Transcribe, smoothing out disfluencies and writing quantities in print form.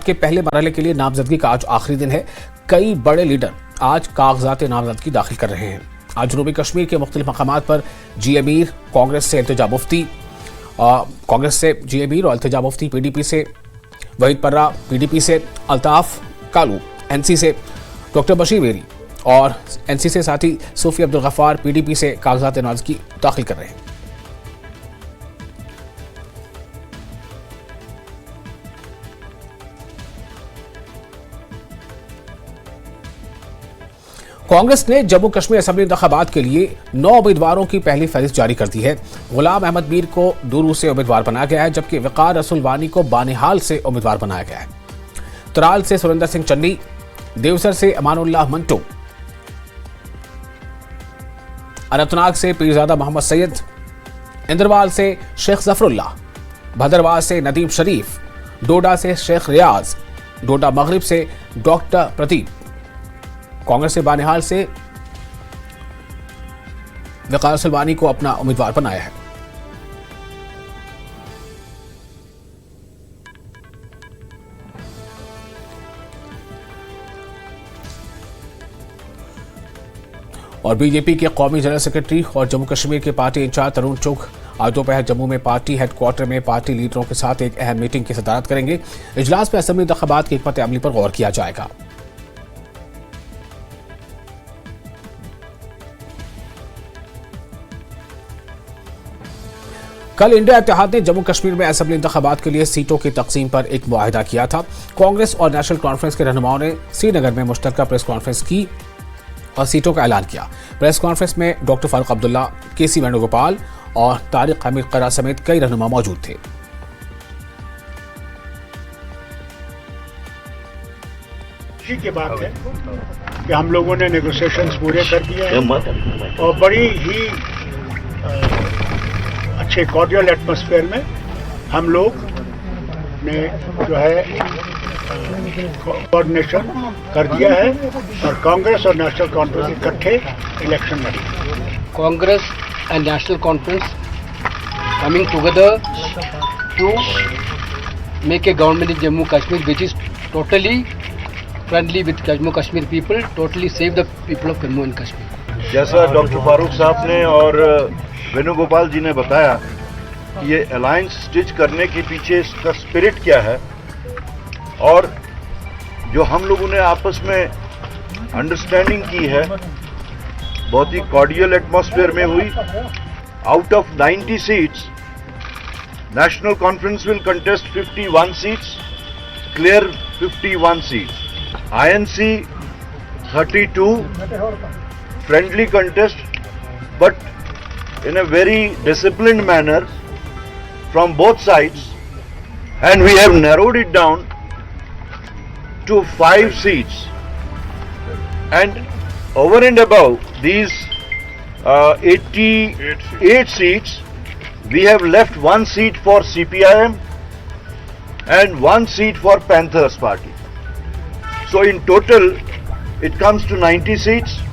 के पहले मरहले के लिए नामजदगी का आज आखिरी दिन है। कई बड़े लीडर आज कागजात नामजदगी दाखिल कर रहे हैं। आज जनूबी कश्मीर के मुख्तलिफ मकामात पर जी अमीर, कांग्रेस से इल्तिजा मुफ्ती, और इल्तिजा मुफ्ती PDP से वहीद पर्रा, PDP से अल्ताफ कालू, NC से डॉक्टर बशीर बेरी और NC से साथी सूफी अब्दुल गफ्फार PDP से कागजात नामजदगी दाखिल कर रहे हैं। कांग्रेस ने जम्मू कश्मीर असेंबली इंतखाबात के लिए 9 उम्मीदवारों की पहली फहरिस्त जारी कर दी है। गुलाम अहमद मीर को दूरू से उम्मीदवार बनाया गया है, जबकि वकार रसूल वानी को बानिहाल से उम्मीदवार बनाया गया है। त्राल से सुरेंद्र सिंह चन्नी, देवसर से अमानुल्लाह मंटो, अनंतनाग से पीरजादा मोहम्मद सैयद, इंद्रवाल से शेख जफरुल्लाह, भदरवाह से नदीम शरीफ, डोडा से शेख रियाज, डोडा मगरिब से डॉक्टर प्रदीप, कांग्रेस से बानिहाल से वकार रसूल वानी को अपना उम्मीदवार बनाया है। और बीजेपी के कौमी जनरल सेक्रेटरी और जम्मू कश्मीर के पार्टी इंचार्ज तरुण चुघ आज दोपहर जम्मू में पार्टी हेडक्वार्टर में पार्टी लीडरों के साथ एक अहम मीटिंग की सदारत करेंगे। इजलास में असेंबली इंतखाबात की हिकमत अमली पर गौर किया जाएगा। कल इंडिया इत्तेहाद ने जम्मू कश्मीर में असेंबली इंतखाबात के लिए सीटों की तकसीम पर एक मुआहिदा किया था। कांग्रेस और नेशनल कॉन्फ्रेंस के रहनुमाओं ने श्रीनगर में मुश्तरका प्रेस कॉन्फ्रेंस की और सीटों का ऐलान किया। प्रेस कॉन्फ्रेंस में डॉक्टर फारूक अब्दुल्ला, KC वेणुगोपाल और तारिक हमीद करा समेत कई रहनुमा मौजूद थे। खुशी की बात है कि हम लोगों ने नेगोशिएशंस पूरे कर दिए हैं और बड़ी ही अच्छे कॉर्डियल एटमॉस्फेयर में हम लोग ने जो है कोऑर्डिनेशन कर दिया है और कांग्रेस और नेशनल कॉन्फ्रेंस इकट्ठे इलेक्शन लड़ी। Congress and National Conference coming together to make a government in Jammu Kashmir which is totally friendly with Jammu Kashmir people, totally save the people of Jammu and Kashmir. जैसा डॉक्टर फारूक साहब ने और वेणुगोपाल जी ने बताया कि ये अलायंस स्टिच करने के पीछे इसका स्पिरिट क्या है और जो हम लोगों ने आपस में अंडरस्टैंडिंग की है बहुत ही कॉर्डियल एटमॉस्फेयर में हुई। Out of 90 seats national conference will contest 51 seats, clear 51 seats, INC 32, friendly contest but in a very disciplined manner from both sides, and we have narrowed it down to 5 seats, and over and above these 88 seats we have left 1 seat for CPIM and 1 seat for Panthers party. So in total it comes to 90 seats.